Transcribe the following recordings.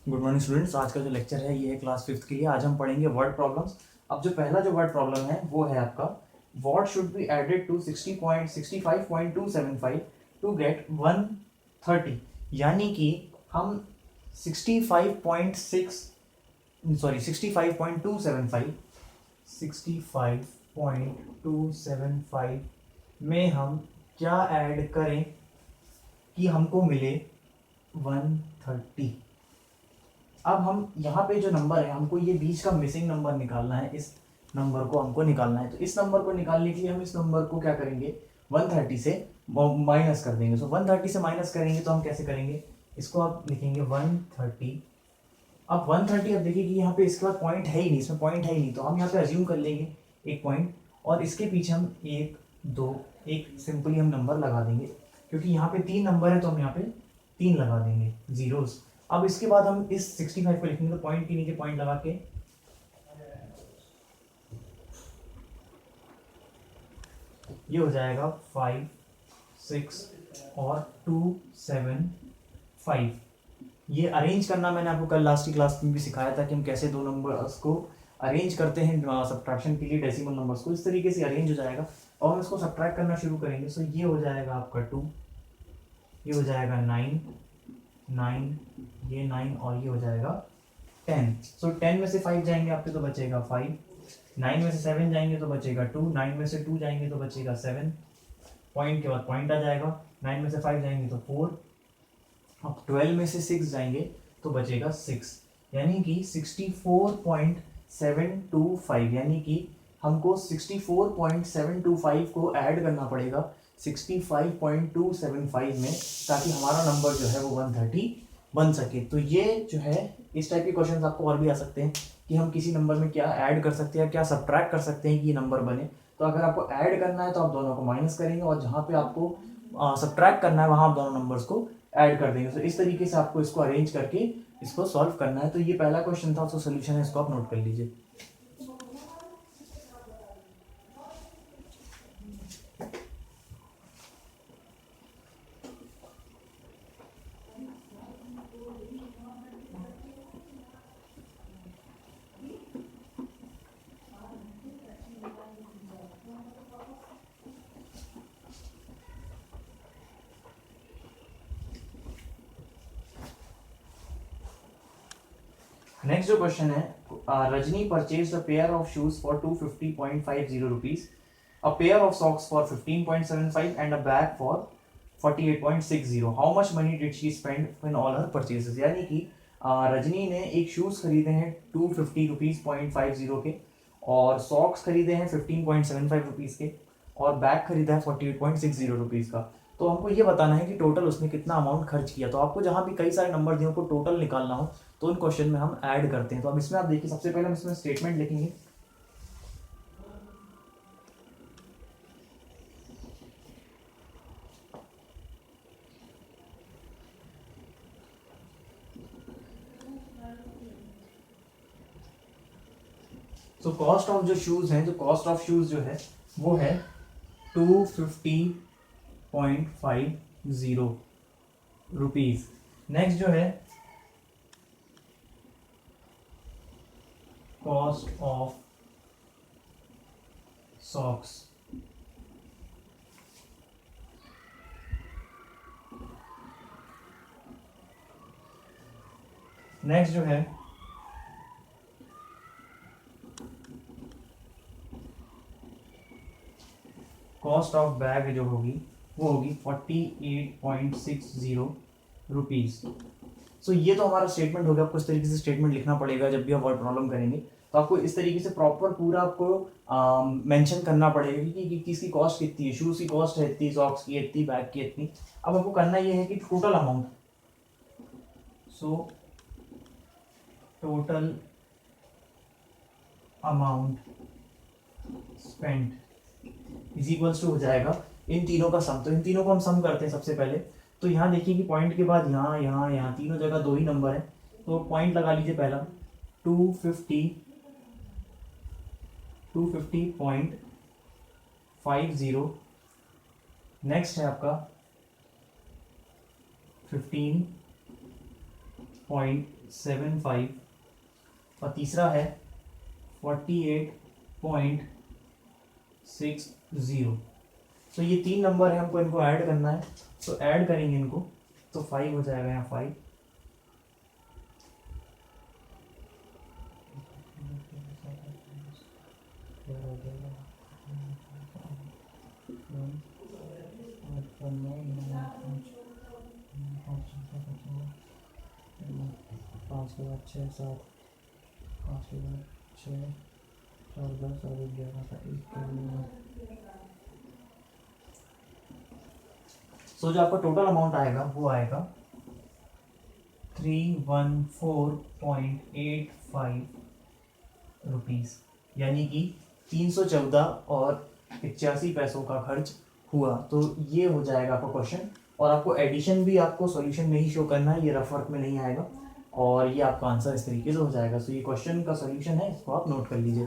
Good morning students. आज का जो लेक्चर है ये है क्लास फिफ्थ के लिए। आज हम पढ़ेंगे वर्ड प्रॉब्लम्स। अब जो पहला जो वर्ड प्रॉब्लम है वो है आपका what should be added to 60.65.275 to get 130। यानी कि हम 65.6 सॉरी 65.275 में हम क्या ऐड करें कि हमको मिले 130। अब हम यहाँ पे जो नंबर है हमको ये बीच का मिसिंग नंबर निकालना है। इस नंबर को हमको निकालना है, तो इस नंबर को निकालने के लिए हम इस नंबर को क्या करेंगे, 130 से माइनस कर देंगे। सो 130 से माइनस करेंगे तो हम कैसे करेंगे, इसको आप लिखेंगे 130। अब 130, अब देखिए कि यहाँ पे इसके बाद पॉइंट है ही नहीं, इसमें पॉइंट है ही नहीं, तो हम यहाँ पे अज्यूम कर लेंगे एक पॉइंट और इसके पीछे हम एक सिंपली हम नंबर लगा देंगे, क्योंकि यहाँ पे 3 नंबर है तो हम यहाँ पे 3 लगा देंगे जीरोस। अब इसके बाद हम इस 65 को लिखेंगे, तो पॉइंट के नीचे पॉइंट लगा के ये हो जाएगा 5 6 और 2 7 5। ये अरेंज करना मैंने आपको कल लास्ट की क्लास में भी सिखाया था कि हम कैसे दो नंबर्स को अरेंज करते हैं सब्ट्रैक्शन के लिए, डेसिमल नंबर्स को इस तरीके से अरेंज हो जाएगा और हम इसको सब्ट्रैक्ट करना शुरू करेंगे। सो ये हो जाएगा आपका 2, ये हो जाएगा 9, ये 9 और ये हो जाएगा 10। सो 10 में से 5 जाएंगे आपके तो बचेगा 5, 9 में से 7 जाएंगे तो बचेगा 2, 9 में से 2 जाएंगे तो बचेगा 7, पॉइंट के बाद पॉइंट आ जाएगा, 9 में से 5 जाएंगे तो 4, अब 12 में से 6 जाएंगे तो बचेगा 6, यानी कि 64.725, यानी कि हमको 64.725 को ऐड करना पड़ेगा 65.275 में, ताकि हमारा नंबर जो है वो 130 बन सके। तो ये जो है इस टाइप के क्वेश्चंस आपको और भी आ सकते हैं कि हम किसी नंबर में क्या ऐड कर सकते हैं, क्या सब्ट्रैक्ट कर सकते हैं कि ये नंबर बने। तो अगर आपको ऐड करना है तो आप दोनों को माइनस करेंगे और जहाँ पे आपको सब्ट्रैक्ट करना है वहाँ आप दोनों नंबर्स को ऐड कर देंगे। तो इस तरीके से आपको इसको अरेंज करके इसको सॉल्व करना है। तो ये पहला क्वेश्चन था, उसका सोल्यूशन है, इसको आप नोट कर लीजिए। नेक्स्ट जो क्वेश्चन है, Rajni purchase a pair of shoes for 250.50 rupees, a pair of socks for 15.75 and a bag for 48.60। How much money did she spend in all her purchases. यानी कि रजनी ने एक शूज खरीदे हैं 250.50 के, और सॉक्स खरीदे हैं 15.75 रुपीज के, और बैग खरीदा है 48.60 रुपीज का। तो हमको ये बताना है कि टोटल उसने कितना अमाउंट खर्च किया। तो आपको जहाँ भी कई सारे नंबर दिए को टोटल निकालना हो तो उन क्वेश्चन में हम ऐड करते हैं। तो अब इसमें आप देखिए, सबसे पहले हम इसमें स्टेटमेंट लिखेंगे। तो कॉस्ट ऑफ जो शूज हैं, जो कॉस्ट ऑफ शूज जो है वो है 250.50 रुपीज। नेक्स्ट जो है कॉस्ट ऑफ सॉक्स, नेक्स्ट जो है कॉस्ट ऑफ बैग जो होगी वो होगी 48.60 रुपीज। सो ये तो हमारा स्टेटमेंट हो गया। आपको इस तरीके से स्टेटमेंट लिखना पड़ेगा जब भी आप वर्ड प्रॉब्लम करेंगे। तो आपको इस तरीके से प्रॉपर पूरा आपको मेंशन करना पड़ेगा कि किसकी कॉस्ट कितनी है, शूज की कॉस्ट है इतनी, सॉक्स की इतनी, बैग की इतनी। अब आपको करना ये है कि total amount, so total amount spent is equals to हो जाएगा इन तीनों का सम। तो इन तीनों को हम सम करते हैं सबसे पहले। तो यहाँ देखिए कि पॉइंट के बाद यहाँ यहाँ यहाँ तीनों जगह 2 ही नंबर है, तो पॉइंट लगा लीजिए पहला 250.50। नेक्स्ट है आपका 15.75 7.75 और तीसरा है 48.60। तो ये 3 नंबर है, हमको इनको ऐड करना है, तो ऐड करेंगे इनको, तो 5 हो जाएगा यहाँ 5। पाँच के बाद 6 7, 5 के बाद 6 4 10 और 11 का 1। सो जो आपका टोटल अमाउंट आएगा वो आएगा 314.85 रुपीज़, यानी कि 314 और 81 पैसों का खर्च हुआ। तो ये हो जाएगा आपका क्वेश्चन, और आपको एडिशन भी आपको सॉल्यूशन में ही शो करना है, ये रफ वर्क में नहीं आएगा, और ये आपका आंसर इस तरीके से हो जाएगा। तो ये क्वेश्चन का सॉल्यूशन है, इसको आप नोट कर लीजिए।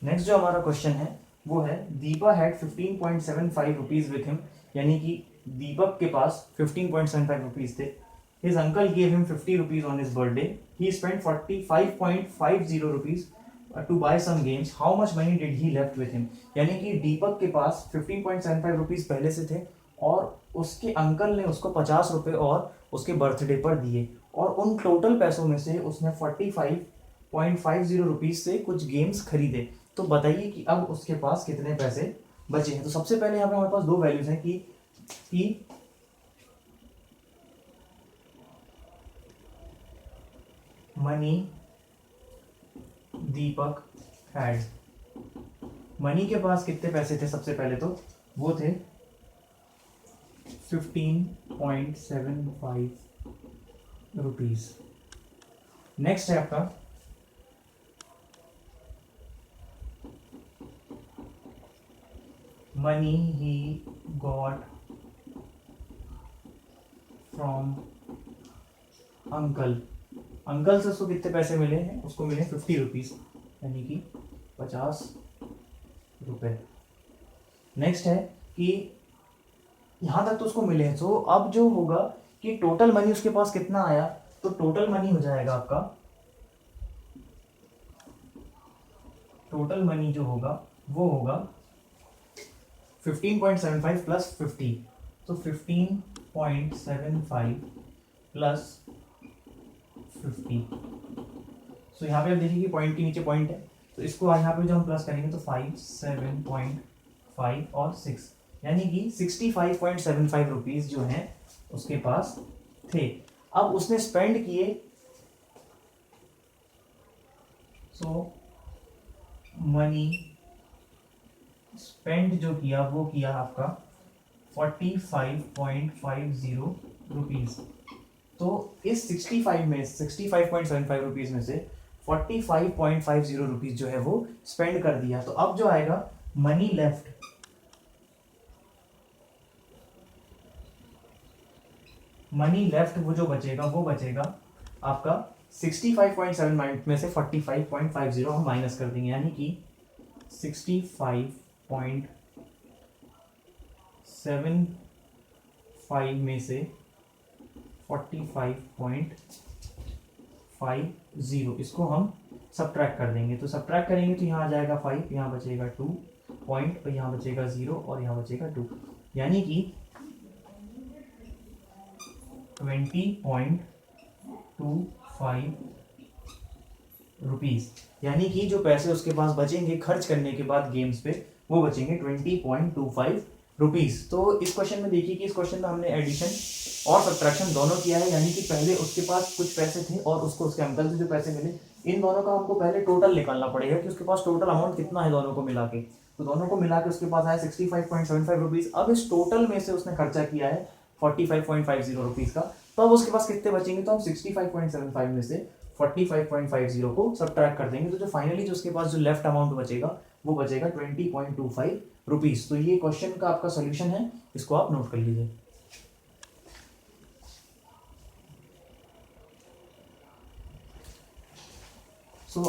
नेक्स्ट जो हमारा क्वेश्चन है वो है Deepa had 15.75 rupees with him, यानी कि दीपक के पास 15.75 रुपीज थे। His uncle gave him 50 rupees on his birthday, he spent 45.50 rupees to buy some games, how much money did he left with him. यानी कि दीपक के पास 15.75 रुपीज पहले से थे, और उसके अंकल ने उसको 50 रुपए और उसके बर्थडे पर दिए, और उन टोटल पैसों में से उसने 45.50 रुपीज से कुछ गेम्स खरीदे। तो बताइए कि अब उसके पास कितने पैसे बचे हैं। तो सबसे पहले यहाँ पे हमारे पास दो वैल्यूज हैं कि मनी दीपक हैड, मनी के पास कितने पैसे थे, सबसे पहले तो वो थे 15.75 रुपीज। नेक्स्ट है आपका money he got from uncle, uncle से उसको कितने पैसे मिले हैं, उसको मिले 50 रुपीज, यानी कि 50 रुपए। नेक्स्ट है कि यहां तक तो उसको मिले हैं, तो अब जो होगा कि टोटल मनी उसके पास कितना आया, तो टोटल मनी हो जाएगा आपका, टोटल मनी जो होगा वो होगा 15.75 प्लस 50, तो 15.75 प्लस 50। सो यहाँ पे आप देखिए कि पॉइंट के नीचे पॉइंट है, तो इसको यहाँ पे जो हम प्लस करेंगे तो 5 7.5 और 6, यानी कि 65.75 रुपीज जो हैं उसके पास थे। अब उसने स्पेंड किए, सो मनी स्पेंड जो किया वो किया आपका 45.50 रुपीज। तो इस 65.75 रुपीज में से 45.50 रुपीज जो है वो स्पेंड कर दिया। तो अब जो आएगा मनी लेफ्ट, वो जो बचेगा वो बचेगा आपका 65.7 में से 45.50 हम माइनस कर देंगे, यानी कि 65.75 में से 45.50 इसको हम सब्ट्रैक्ट कर देंगे। तो सब्ट्रैक्ट करेंगे तो यहाँ आ जाएगा 5, यहाँ बचेगा 2 पॉइंट, और यहाँ बचेगा 0 और यहाँ बचेगा 2, यानी कि 20.25 रुपीज, यानी कि जो पैसे उसके पास बचेंगे खर्च करने के बाद गेम्स पे वो बचेंगे 20.25 रुपीज। तो इस क्वेश्चन में देखिए कि इस क्वेश्चन में हमने एडिशन और सब्ट्रैक्शन दोनों किया है, यानी कि पहले उसके पास कुछ पैसे थे और उसको उसके अंकल से जो पैसे मिले, इन दोनों का हमको पहले टोटल निकालना पड़ेगा कि उसके पास टोटल अमाउंट कितना है दोनों को मिला के। तो दोनों को मिला के उसके पास आया 65.75 रुपीज़। अब इस टोटल में से उसने खर्चा किया है 45.50 रुपीज़ का, तो अब उसके पास कितने बचेंगे, तो हम 65.75 में से 45.50 को सब्ट्रैक्ट कर देंगे, तो जो फाइनली जो उसके पास जो लेफ्ट अमाउंट बचेगा वो बचेगा 20.25 रुपीज़। तो ये क्वेश्चन का आपका सोल्यूशन है, इसको आप नोट कर लीजिए।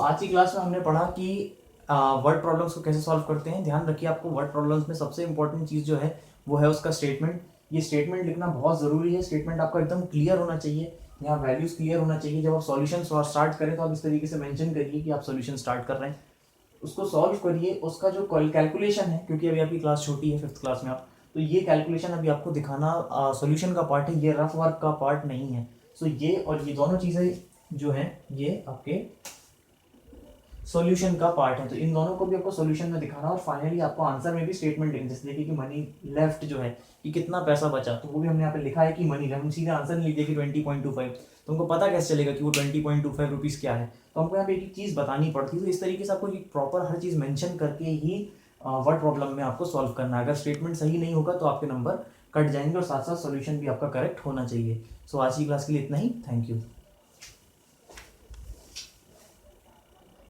आज की क्लास में हमने पढ़ा कि वर्ड प्रॉब्लम्स को कैसे सॉल्व करते हैं। ध्यान रखिए, आपको वर्ड प्रॉब्लम्स में सबसे इंपॉर्टेंट चीज़ जो है वो है उसका स्टेटमेंट। ये स्टेटमेंट लिखना बहुत ज़रूरी है। स्टेटमेंट आपका एकदम क्लियर होना चाहिए, यहाँ वैल्यूज़ क्लियर होना चाहिए। जब आप सॉल्यूशन स्टार्ट करें तो आप इस तरीके से मेंशन करिए कि आप सॉल्यूशन स्टार्ट कर रहे हैं, उसको सॉल्व करिए। उसका जो कैलकुलेशन है, क्योंकि अभी आपकी क्लास छोटी है, 5th क्लास में आप, तो ये कैलकुलेशन अभी आपको दिखाना सॉल्यूशन का पार्ट है, ये रफ वर्क का पार्ट नहीं है। ये और ये दोनों चीज़ें जो हैं ये आपके सॉल्यूशन का पार्ट है, तो इन दोनों को भी आपको सॉल्यूशन में दिखाना। और फाइनली आपको आंसर में भी स्टेटमेंट लिखना, जैसे देखिए कि मनी लेफ्ट जो है कि कितना पैसा बचा, तो वो भी हमने यहाँ पे लिखा है कि मनी, हम सीधे आंसर नहीं लिख दिए कि 20.25, तो हमको पता कैसे चलेगा कि वो 20.25 रुपीज़ क्या है, तो हमको यहाँ पे एक चीज़ बतानी पड़ती है। तो इस तरीके से आपको एक प्रॉपर हर चीज़ मेंशन करके ही वर्ड प्रॉब्लम में आपको सॉल्व करना है। अगर स्टेटमेंट सही नहीं होगा तो आपके नंबर कट जाएंगे और साथ साथ सॉल्यूशन भी आपका करेक्ट होना चाहिए। आज की क्लास के लिए इतना ही। Thank you.